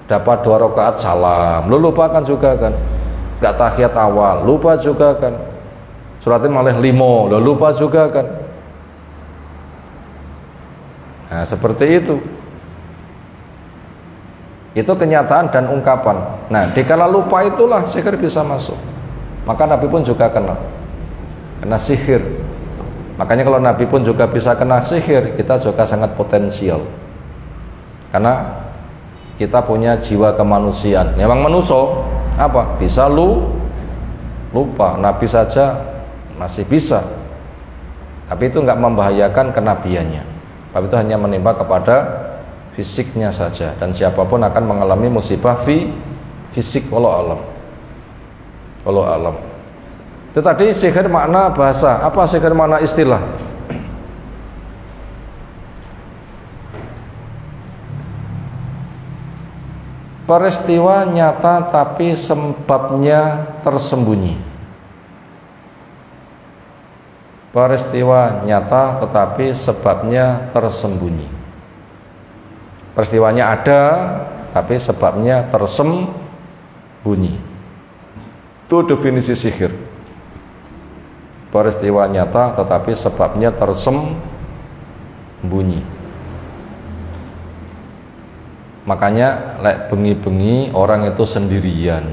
dapat 2 rakaat salam. Lu lupakan juga kan? Gak tahiyat awal, lupa juga kan? Suratnya malah 5, lo lupa juga kan? Nah seperti itu. Itu kenyataan dan ungkapan. Nah dikala lupa itulah sihir bisa masuk. Maka Nabi pun juga kena sihir. Makanya kalau Nabi pun juga bisa kena sihir, kita juga sangat potensial. Karena kita punya jiwa kemanusiaan. Memang manusia apa? Bisa lupa. Nabi saja masih bisa, tapi itu nggak membahayakan kenabiannya. Tapi itu hanya menimpa kepada fisiknya saja, dan siapapun akan mengalami musibah fisik. Wallahu alam. Itu tadi sihir makna bahasa. Apa sihir makna istilah? Peristiwa nyata tapi sebabnya tersembunyi. Peristiwa nyata tetapi sebabnya tersembunyi. Peristiwanya ada tapi sebabnya tersembunyi. Itu definisi sihir. Peristiwa nyata tetapi sebabnya tersembunyi. Makanya lek bengi-bengi orang itu sendirian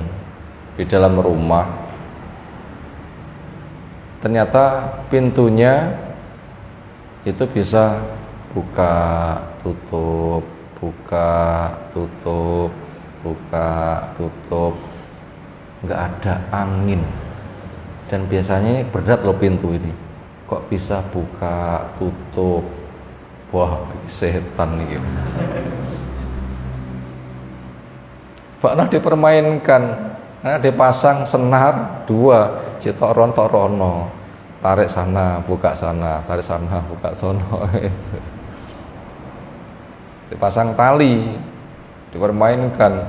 di dalam rumah, ternyata pintunya itu bisa buka tutup, nggak ada angin. Dan biasanya berat loh pintu ini, kok bisa buka tutup. Wah, setan nih. Pernah dipermainkan. Nah, dipasang senar 2, cetok rono, tarik sana, buka sana, tarik sana, buka sono. Dipasang tali, dipermainkan.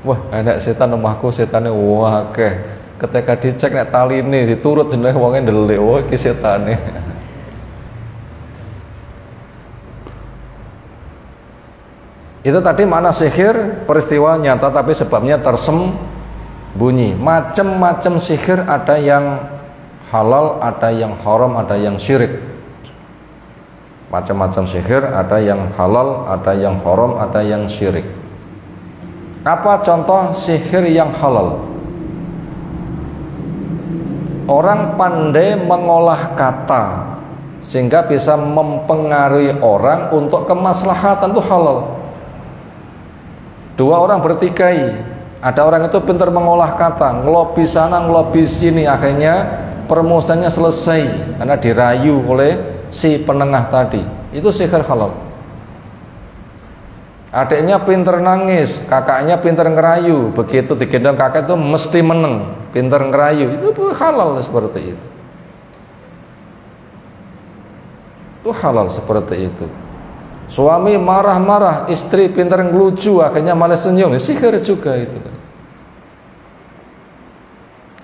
Wah, enak setan omahku, setane wah akeh. Ketika dicek nek tali ini diturut jenenge wonge ndelik, wah iki setane. Itu tadi makna sihir, peristiwa nyata tapi sebabnya tersembunyi. Macam-macam sihir, ada yang halal, ada yang haram, ada yang syirik. Macam-macam sihir, ada yang halal, ada yang haram, ada yang syirik. Apa contoh sihir yang halal? Orang pandai mengolah kata sehingga bisa mempengaruhi orang untuk kemaslahatan, itu halal. 2 orang bertikai, Ada orang itu pintar mengolah kata, ngelobi sana, ngelobi sini, akhirnya permusuhannya selesai karena dirayu oleh si penengah tadi. Itu sihir halal. Adiknya pintar nangis, kakaknya pintar ngerayu, begitu digendong kakak itu mesti menang, pintar ngerayu, itu halal seperti itu. Itu halal seperti itu. Suami marah-marah, istri pintar ngelucu, akhirnya malah senyum, sihir juga itu.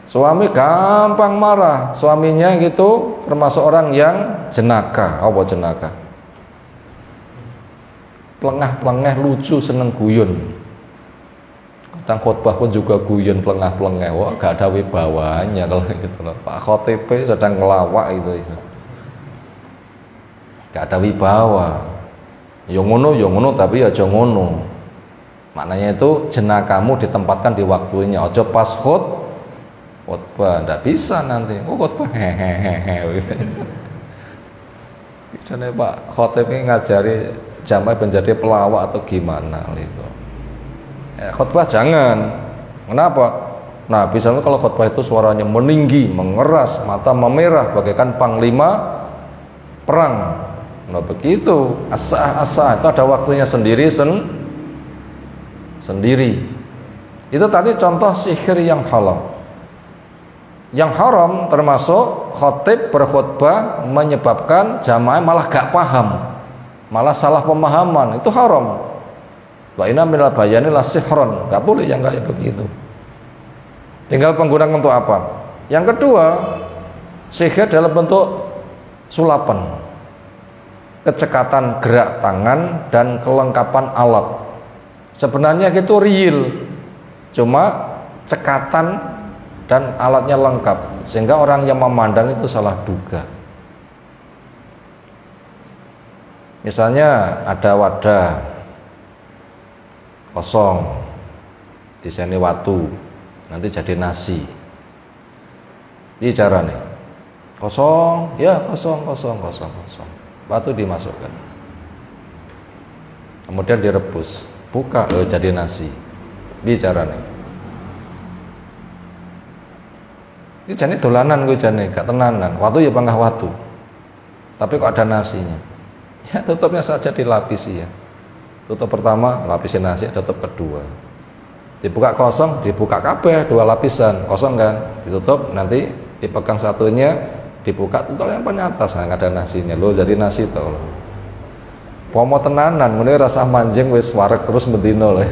Suami gampang marah, suaminya gitu termasuk orang yang jenaka. Apa jenaka? Pelengah-pelengah, lucu, seneng guyon. Kadang khotbah pun juga guyon, pelengah-pelengah. Wah, gak ada wibawanya kalau gitu loh. Pak Khotib sedang ngelawak itu. Gak ada wibawa. Yang ngono tapi aja ngono. Maknanya itu jenakamu ditempatkan di waktunya. Aja pas khotbah, ndak bisa nanti. Oh, khotbah hehehe. Jadi Pak Khotib ini ngajari jamaah menjadi pelawak atau gimana gitu. Khotbah jangan. Kenapa? Nah, misalnya kalau khotbah itu suaranya meninggi, mengeras, mata memerah bagaikan panglima perang. Nah begitu, asah-asah itu ada waktunya sendiri sendiri. Itu tadi contoh sihir yang halal. Yang haram termasuk khotib berkhutbah menyebabkan jamaah malah gak paham, malah salah pemahaman, itu haram. Wa inna minal bayani la sihron, gak boleh yang kayak begitu. Tinggal penggunaan untuk apa? Yang kedua, sihir dalam bentuk sulapan, kecekatan gerak tangan dan kelengkapan alat. Sebenarnya itu real, cuma cekatan dan alatnya lengkap sehingga orang yang memandang itu salah duga. Misalnya ada wadah kosong, disini watu, nanti jadi nasi. Ini caranya kosong, ya kosong. Batu dimasukkan, kemudian direbus, buka, jadi nasi. Bicaranya ini jane dolanan, gue jane gak tenanan. Waktu ya pangah watu, tapi kok ada nasinya. Ya tutupnya saja dilapisi ya. Tutup pertama lapisi nasi, tutup kedua dibuka kosong, dibuka kabeh dua lapisan kosong kan, ditutup, nanti dipegang satunya, dibuka tutup yang paling atas, nggak ada nasinya, lo jadi nasi tau lo. Pomo tenanan, mulai rasa manjing wis warek terus bedino lo.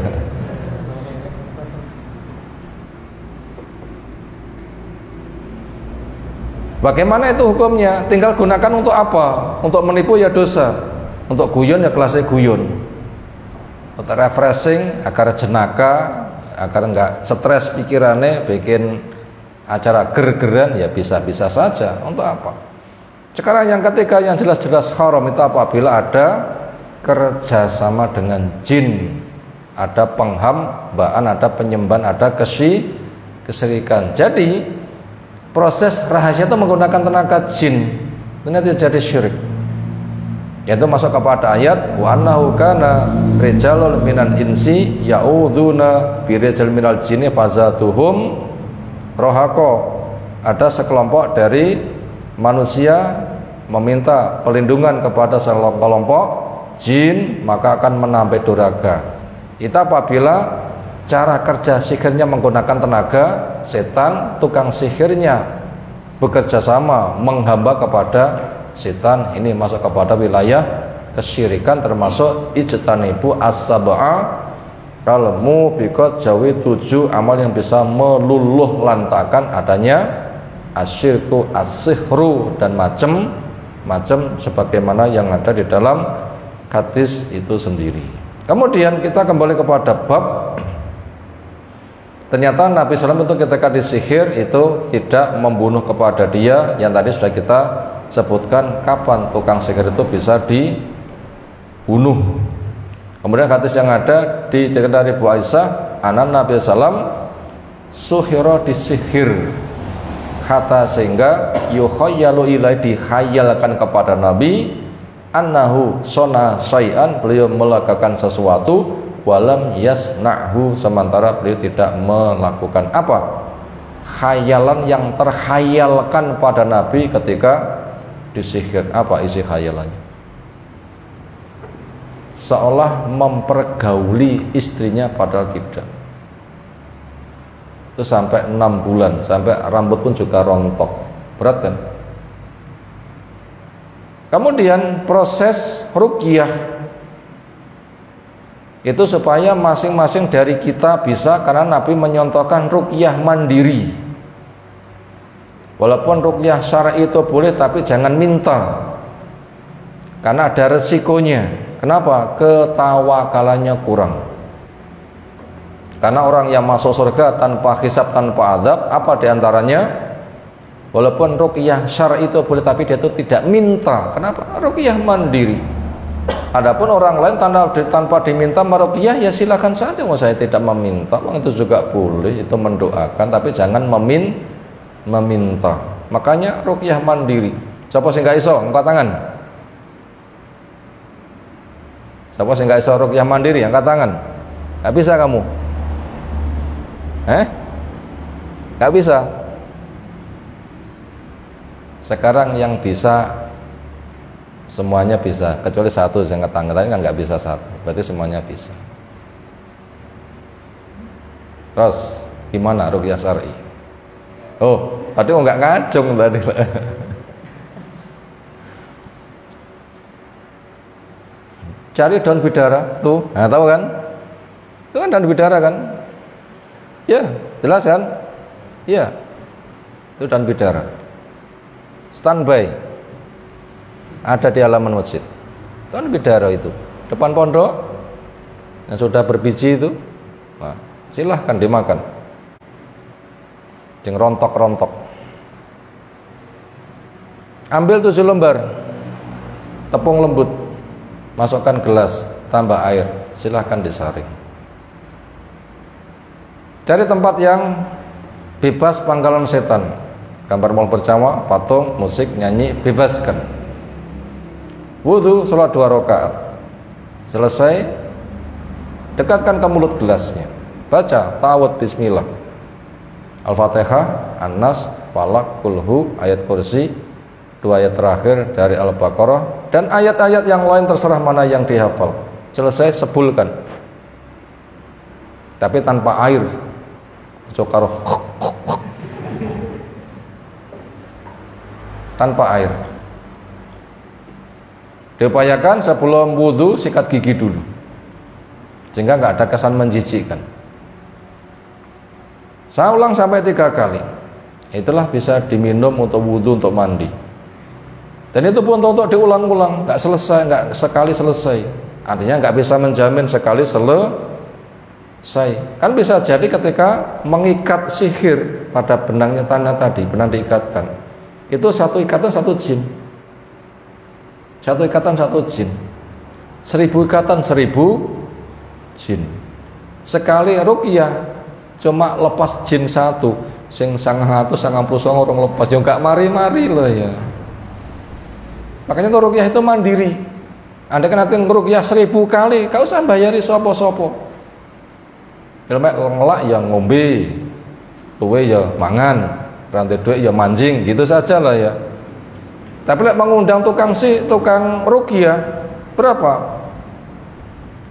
Bagaimana itu hukumnya? Tinggal gunakan untuk apa? Untuk menipu ya dosa, untuk guyon ya kelasnya guyon, untuk refreshing agar jenaka, agar nggak stres pikirannya, bikin acara ger-geran ya bisa-bisa saja. Untuk apa? Sekarang yang ketiga yang jelas-jelas haram itu apabila ada kerjasama dengan jin, ada penghambaan, ada penyembahan, ada kesyirikan. Jadi proses rahasia itu menggunakan tenaga jin, ternyata jadi syirik. Yaitu masuk kepada ayat wa annahu kana rijalun minan insi ya'uduna bi rijal minal jinni fazatuhum rohako. Ada sekelompok dari manusia meminta perlindungan kepada sekelompok jin, maka akan menambah durhaka. Itu apabila cara kerja sihirnya menggunakan tenaga setan, tukang sihirnya bekerja sama menghamba kepada setan. Ini masuk kepada wilayah kesyirikan, termasuk ijtanibu as-sab'a al-mubiqat, jauhi 7 amal yang bisa meluluh lantakan adanya asyirku, as-sihru dan macam-macam sebagaimana yang ada di dalam hadis itu sendiri. Kemudian kita kembali kepada bab. Ternyata Nabi SAW itu ketika disihir itu tidak membunuh kepada dia, yang tadi sudah kita sebutkan kapan tukang sihir itu bisa dibunuh. Kemudian hadis yang ada di dari Bu Aisyah, anan Nabi SAW suhiro disihir hatta sehingga yukhayyalu ilai, dikhayalkan kepada Nabi annahu sona syai'an, beliau melakukan sesuatu walam yasna'hu, sementara beliau tidak melakukan apa? Khayalan yang terkhayalkan pada Nabi ketika disihir. Apa isi khayalannya? Seolah mempergauli istrinya padahal tidak. Itu sampai 6 bulan, sampai rambut pun juga rontok. Berat kan? Kemudian proses ruqyah itu supaya masing-masing dari kita bisa, karena Nabi menyontohkan ruqyah mandiri. Walaupun ruqyah syar'i itu boleh, tapi jangan minta, karena ada resikonya. Kenapa? Ketawakalannya kurang. Karena orang yang masuk surga tanpa hisab, tanpa azab, apa diantaranya? Walaupun ruqyah syar'i itu boleh, tapi dia itu tidak minta. Kenapa? Ruqyah mandiri. Adapun orang lain tanpa diminta meruqyah, ya silakan saja. Mau saya tidak meminta, itu juga boleh, itu mendoakan, tapi jangan meminta. Makanya ruqyah mandiri. Siapa sing gak iso angkat tangan? Siapa sing gak iso ruqyah mandiri angkat tangan? Gak bisa kamu? Gak bisa. Sekarang yang bisa semuanya bisa, kecuali satu yang ketangga tadi kan nggak bisa satu, berarti semuanya bisa. Terus gimana ruqyah syar'i? Oh, tadi nggak ngacung tadi. Cari daun bidara, tuh, nah tahu kan? Itu kan daun bidara kan? Ya, jelas kan? Ya, itu daun bidara. Standby. Ada di halaman masjid. Kan bidara itu, depan pondok yang sudah berbiji itu. Nah, silahkan dimakan. Jeng rontok-rontok. Ambil 7 lembar tepung lembut, masukkan gelas, tambah air, silahkan disaring. Cari tempat yang bebas pangkalan setan. Gambar mal percama, patung, musik, nyanyi, bebaskan. Wudu, sholat 2 rakaat. Selesai, dekatkan ke mulut gelasnya. Baca ta'awudz bismillah. Al-Fatihah, An-Nas, Falaq, Qulhu, ayat kursi, 2 ayat terakhir dari Al-Baqarah, dan ayat-ayat yang lain terserah mana yang dihafal. Selesai, sebulkan. Tapi tanpa air. Cokaro. Tanpa air. Diupayakan sebelum wudhu sikat gigi dulu, sehingga nggak ada kesan menjijikkan. Saya ulang sampai 3 kali. Itulah bisa diminum untuk wudhu, untuk mandi. Dan itu pun untuk diulang-ulang, nggak selesai, nggak sekali selesai. Artinya nggak bisa menjamin sekali selesai. Kan bisa jadi ketika mengikat sihir pada benangnya tanah tadi, benang diikatkan, itu satu ikatan 1 jin. 1 ikatan 1 jin. 1000 ikatan 1000 jin. Sekali ruqyah cuma lepas jin 1, sing 999 orang lepas, ya enggak mari-mari loh ya. Makanya ruqyah itu mandiri. Anda kan nanti ngeruqyah 1000 kali, kau usah bayari sopo-sopo. Ilmu ngelak ya ngombe, luwe ya mangan, rantai duit ya manjing, gitu saja lah ya. Tapi lek mengundang tukang ruqyah berapa?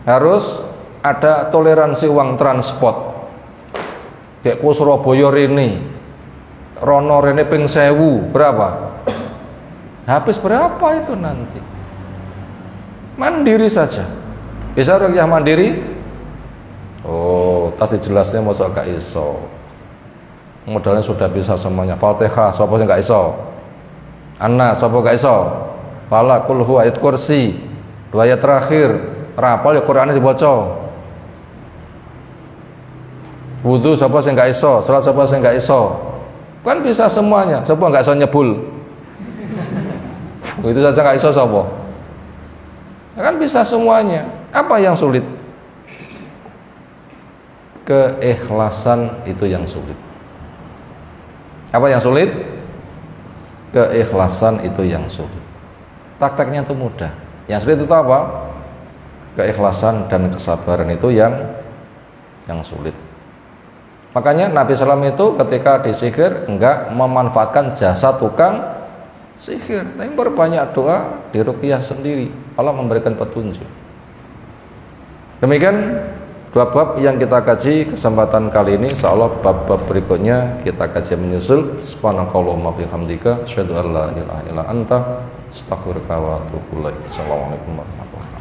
Harus ada toleransi uang transport. Kayak ku Surabaya rene, rono rene ping 1000, berapa? Habis berapa itu nanti? Mandiri saja. Bisa ruqyah mandiri? Oh, tas jelasnya mosok gak iso. Modalnya sudah bisa semuanya. Fatihah, sapa sing gak iso? An-Nas, sapa gak iso? Falaq, Qulhu, ayat kursi, 2 ayat terakhir. Rapal ya Qur'ane dibaca. Wudu sapa sing gak iso? Salat sapa sing gak iso? Kan bisa semuanya. Sapa gak iso nyebul? Itu saja gak iso sapa? Kan bisa semuanya. Apa yang sulit? Keikhlasan itu yang sulit. Apa yang sulit? Keikhlasan itu yang sulit. Prakteknya itu mudah. Yang sulit itu apa? keikhlasan dan kesabaran itu yang sulit. Makanya Nabi SAW itu ketika disihir enggak memanfaatkan jasa tukang sihir, tapi berbanyak doa, diruqyah sendiri. Allah memberikan petunjuk. Demikian dua bab yang kita kaji kesempatan kali ini. Insyaallah bab-bab berikutnya kita kaji menyusul. Subhanakallahumma bihamdika asyhadu an la ilaha illa anta astaghfiruka wa atubu ilaik. Assalamualaikum warahmatullahi wabarakatuh.